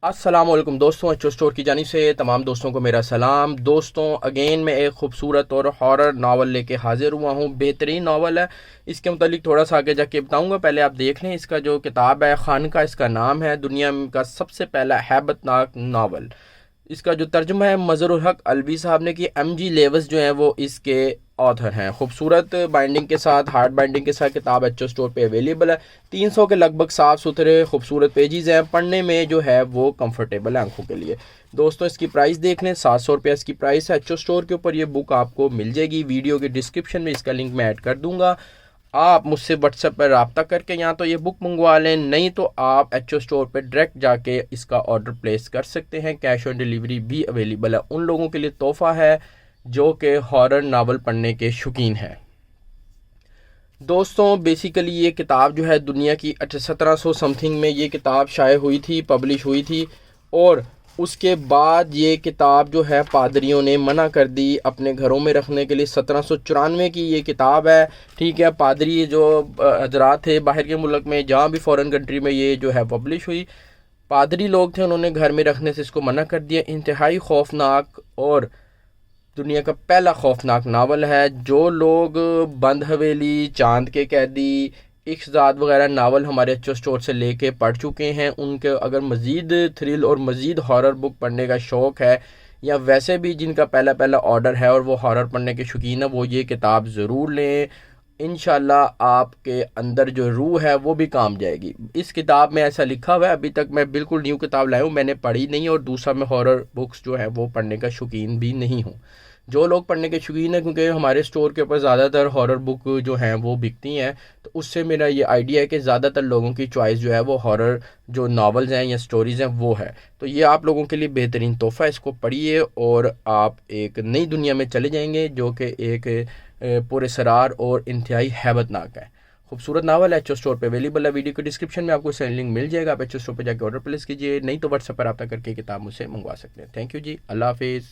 अस्सलाम वालेकुम दोस्तों, एचओ स्टोर की जानिब से तमाम दोस्तों को मेरा सलाम। दोस्तों अगेन मैं एक खूबसूरत और हॉरर नावल लेके हाजिर हुआ हूँ। बेहतरीन नावल है, इसके मुतालिक थोड़ा सा आगे जाके बताऊँगा। पहले आप देख लें, इसका जो किताब है खानका इसका नाम है, दुनिया का सबसे पहला हैबतनाक नावल। इसका जो तर्जुमा है मज़हरुल हक अलवी साहब ने की। एम जी लेवस जो है वो इसके ऑथर हैं। खूबसूरत बाइंडिंग के साथ, हार्ड बाइंडिंग के साथ किताब एचओ स्टोर पे अवेलेबल है। 300 के लगभग साफ़ सुथरे खूबसूरत पेजेस हैं, पढ़ने में जो है वो कंफर्टेबल है आंखों के लिए। दोस्तों इसकी प्राइस देख लें, 700 रुपये इसकी प्राइस है। एचओ स्टोर के ऊपर ये बुक आपको मिल जाएगी। वीडियो के डिस्क्रिप्शन में इसका लिंक मैं ऐड कर दूंगा। आप मुझसे व्हाट्सएप पर रब्ता करके या तो ये बुक मंगवा लें, नहीं तो आप एचओ स्टोर पर डायरेक्ट जाके इसका ऑर्डर प्लेस कर सकते हैं। कैश ऑन डिलीवरी भी अवेलेबल है। उन लोगों के लिए तोहफ़ा है जो कि हॉरर नावल पढ़ने के शौकीन हैं। दोस्तों बेसिकली ये किताब जो है दुनिया की 1700 समथिंग में ये किताब शाये हुई थी, पब्लिश हुई थी। और उसके बाद ये किताब जो है पादरियों ने मना कर दी अपने घरों में रखने के लिए। 1794 की ये किताब है, ठीक है। पादरी जो हजरात थे बाहर के मुल्क में, जहाँ भी फॉरेन कंट्री में ये जो है पब्लिश हुई, पादरी लोग थे, उन्होंने घर में रखने से इसको मना कर दिया। इंतहाई खौफनाक और दुनिया का पहला खौफनाक नावल है। जो लोग बंद हवेली, चांद के कैदी, इश्कजाद वगैरह नावल हमारे एचओ स्टोर से लेके पढ़ चुके हैं, उनके अगर मज़ीद थ्रिल और मज़ीद हॉरर बुक पढ़ने का शौक़ है, या वैसे भी जिनका पहला पहला ऑर्डर है और वो हॉरर पढ़ने के शौकीन है, वो ये किताब ज़रूर लें। इंशाल्लाह आपके अंदर जो रूह है वो भी काम जाएगी। इस किताब में ऐसा लिखा हुआ है, अभी तक मैं बिल्कुल न्यू किताब लाया हूँ, मैंने पढ़ी नहीं, और दूसरा मैं हॉरर बुक्स जो है वो पढ़ने का शौकीन भी नहीं हूँ। जो लोग पढ़ने के शौकीन हैं, क्योंकि हमारे स्टोर के ऊपर ज़्यादातर हॉरर बुक जो हैं वो बिकती हैं, तो उससे मेरा ये आइडिया है कि ज़्यादातर लोगों की चॉइस जो है वो हॉरर जो नावल्स हैं या स्टोरीज़ हैं वो है। तो ये आप लोगों के लिए बेहतरीन तोहफ़ा है, इसको पढ़िए और आप एक नई दुनिया में चले जाएंगे जो कि एक पुरअसरार और इंतहाई हैबतनाक है। खूबसूरत नावल है, एचओ स्टोर पे अवेलेबल है। वीडियो के डिस्क्रिप्शन में आपको इसका लिंक मिल जाएगा। आप एचओ स्टोर पे जाकर ऑर्डर प्लेस कीजिए, नहीं तो व्हाट्सएप पर रब्ता करके किताब मुझसे मंगवा सकते हैं। थैंक यू जी, अल्लाह हाफिज़।